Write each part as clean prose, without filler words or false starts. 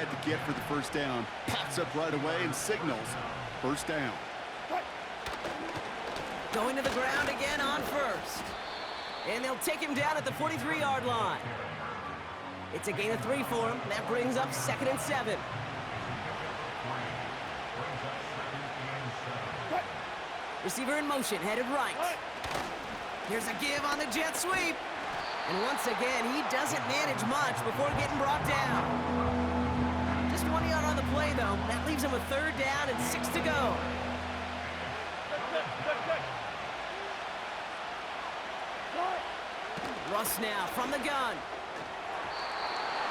had to get for the first down. Pops up right away and signals first down. Going to the ground again on first. And they'll take him down at the 43-yard line. It's a gain of 3 for him. That brings up 2nd and 7. Receiver in motion, headed right. Here's a give on the jet sweep. And once again, he doesn't manage much before getting brought down. Just 1 yard on the play, though. That leaves him with 3rd down and 6 to go. Russ now from the gun.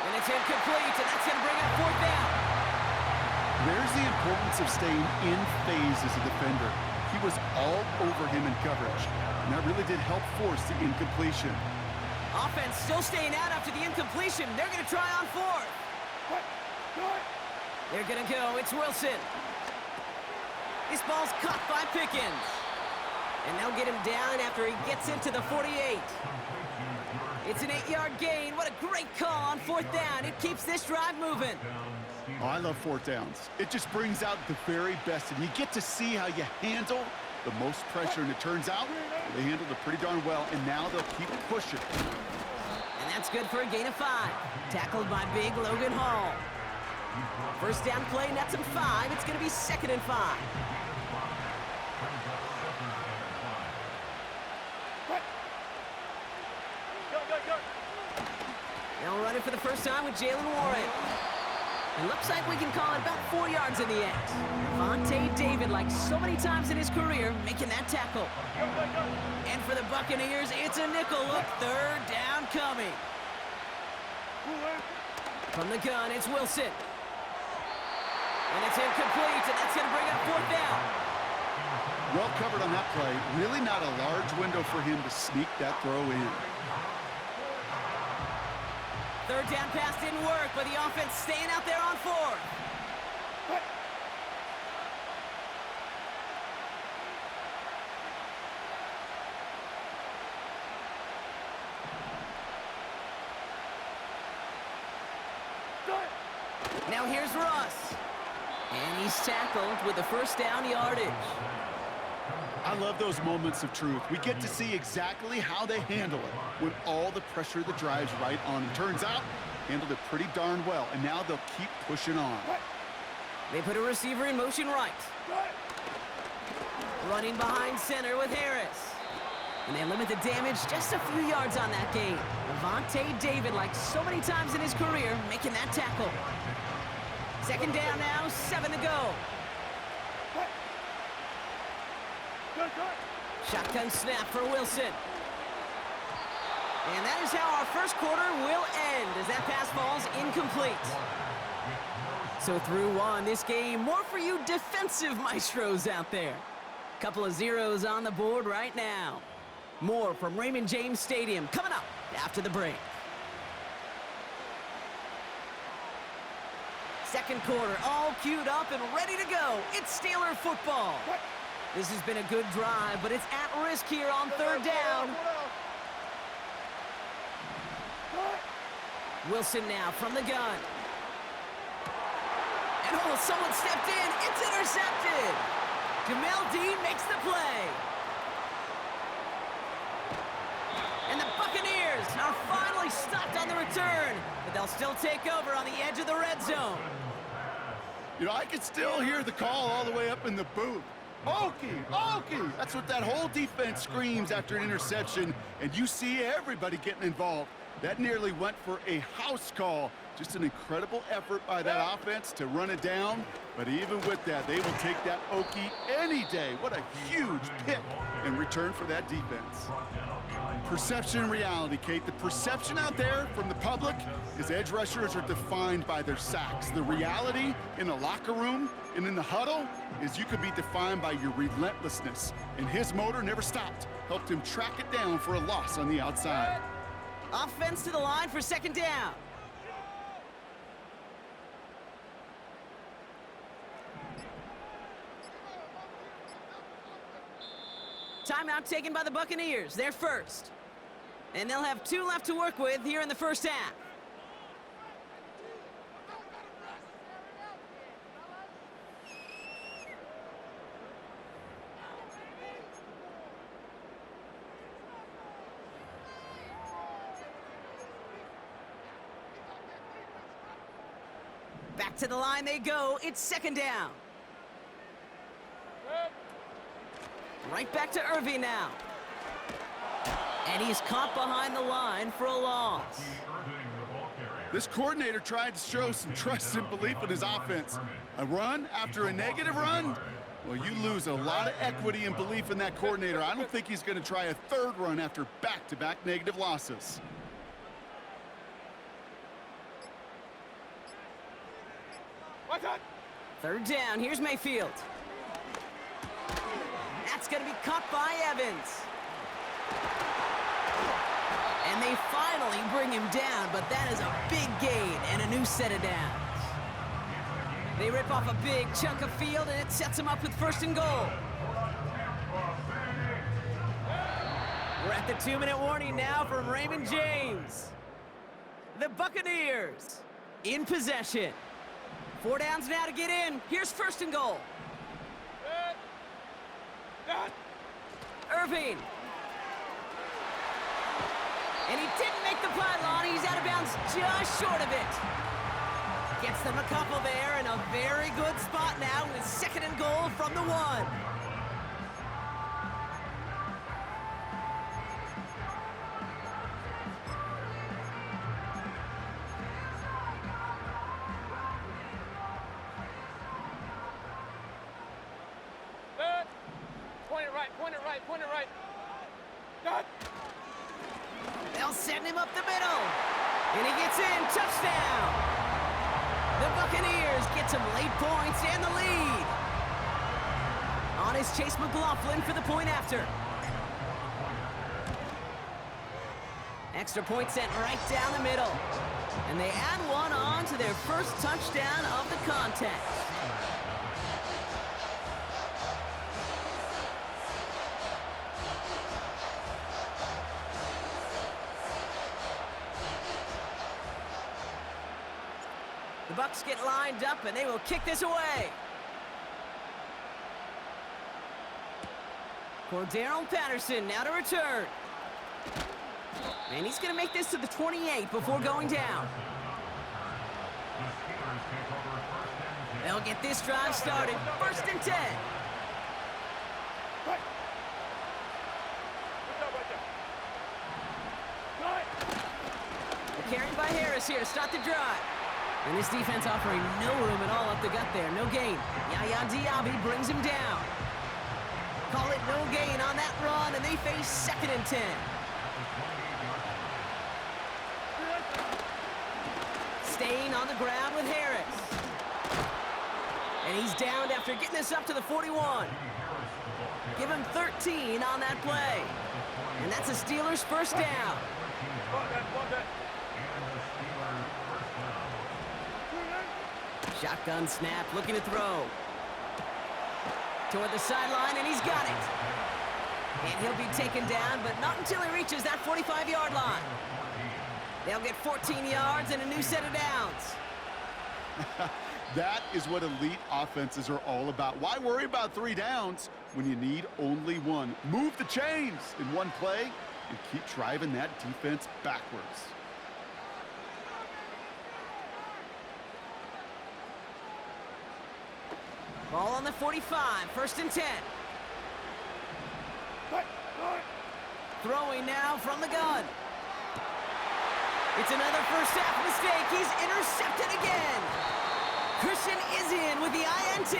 And it's incomplete, and that's going to bring up 4th down. There's the importance of staying in phase as a defender. He was all over him in coverage, and that really did help force the incompletion. Offense still staying out after the incompletion. They're going to try on 4th. They're going to go. It's Wilson. This ball's caught by Pickens. And they'll get him down after he gets into the 48. It's an 8-yard gain. What a great call on 4th down. It keeps this drive moving. Oh, I love 4th downs. It just brings out the very best, and you get to see how you handle the most pressure, and it turns out they handled it pretty darn well, and now they'll keep pushing. And that's good for a gain of 5. Tackled by big Logan Hall. First down play, nets him 5. It's going to be 2nd and 5. They'll run it for the first time with Jalen Warren. It looks like we can call it about 4 yards in the end. Vontae David, like so many times in his career, making that tackle. And for the Buccaneers, it's a nickel look. 3rd down coming. From the gun, it's Wilson. And it's incomplete, and that's going to bring up 4th down. Well covered on that play. Really not a large window for him to sneak that throw in. 3rd down pass didn't work, but the offense staying out there on 4th. Now here's Russ. And he's tackled with the first down yardage. I love those moments of truth. We get to see exactly how they handle it when all the pressure that drives right on them. Turns out, handled it pretty darn well, and now they'll keep pushing on. They put a receiver in motion right. Running behind center with Harris. And they limit the damage just a few yards on that game. Vontae David, like so many times in his career, making that tackle. 2nd down now, 7 to go. Shotgun snap for Wilson. And that is how our first quarter will end as that pass falls incomplete. So through 1, this game, more for you defensive maestros out there. Couple of zeros on the board right now. More from Raymond James Stadium coming up after the break. Second quarter, all queued up and ready to go. It's Steeler football. This has been a good drive, but it's at risk here on 3rd down. Wilson now from the gun. And oh, someone stepped in. It's intercepted. Jamel Dean makes the play. And the Buccaneers are finally stopped on the return, but they'll still take over on the edge of the red zone. You know, I can still hear the call all the way up in the booth. Okie, Okie! That's what that whole defense screams after an interception, and you see everybody getting involved. That nearly went for a house call. Just an incredible effort by that offense to run it down, but even with that, they will take that Okie any day. What a huge pick in return for that defense. Perception and reality, Kate. The perception out there from the public is edge rushers are defined by their sacks. The reality in the locker room and in the huddle is you could be defined by your relentlessness. And his motor never stopped. Helped him track it down for a loss on the outside. Offense to the line for 2nd down. Timeout taken by the Buccaneers. They're first. And they'll have 2 left to work with here in the first half. Back to the line they go. It's second down. Right back to Irving now. And he's caught behind the line for a loss. This coordinator tried to show some trust and belief in his offense. A run after a negative run? Well, you lose a lot of equity and belief in that coordinator. I don't think he's going to try a third run after back-to-back negative losses. Third down, here's Mayfield. That's going to be caught by Evans. And they finally bring him down, but that is a big gain and a new set of downs. They rip off a big chunk of field, and it sets them up with first and goal. We're at the 2-minute warning now from Raymond James. The Buccaneers in possession. 4 downs now to get in. Here's first and goal. Irving. And he didn't make the pylon. He's out of bounds just short of it. Gets them a couple there in a very good spot now with second and goal from the 1. Point it right. Got. They'll send him up the middle. And he gets in. Touchdown. The Buccaneers get some late points and the lead. On is Chase McLaughlin for the point after. Extra point sent right down the middle. And they add one on to their first touchdown of the contest. The Bucs get lined up, and they will kick this away. Cordarrelle Patterson now to return. And he's going to make this to the 28 before going down. They'll get this drive started. First and 10. The carry by Harris here to start the drive. And this defense offering no room at all up the gut there. No gain. Yaya Diaby brings him down. Call it no gain on that run, and they face second and 10. Staying on the ground with Harris. And he's downed after getting this up to the 41. Give him 13 on that play. And that's a Steelers first down. Shotgun snap, looking to throw. Toward the sideline, and he's got it. And he'll be taken down, but not until he reaches that 45-yard line. They'll get 14 yards and a new set of downs. That is what elite offenses are all about. Why worry about 3 downs when you need only 1? Move the chains in one play and keep driving that defense backwards. Ball on the 45, first and 10. Throwing now from the gun. It's another first half mistake. He's intercepted again. Christian is in with the INT.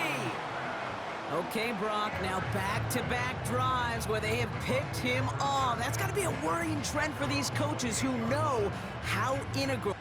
Okay, Brock, now back-to-back drives where they have picked him off. That's got to be a worrying trend for these coaches who know how integral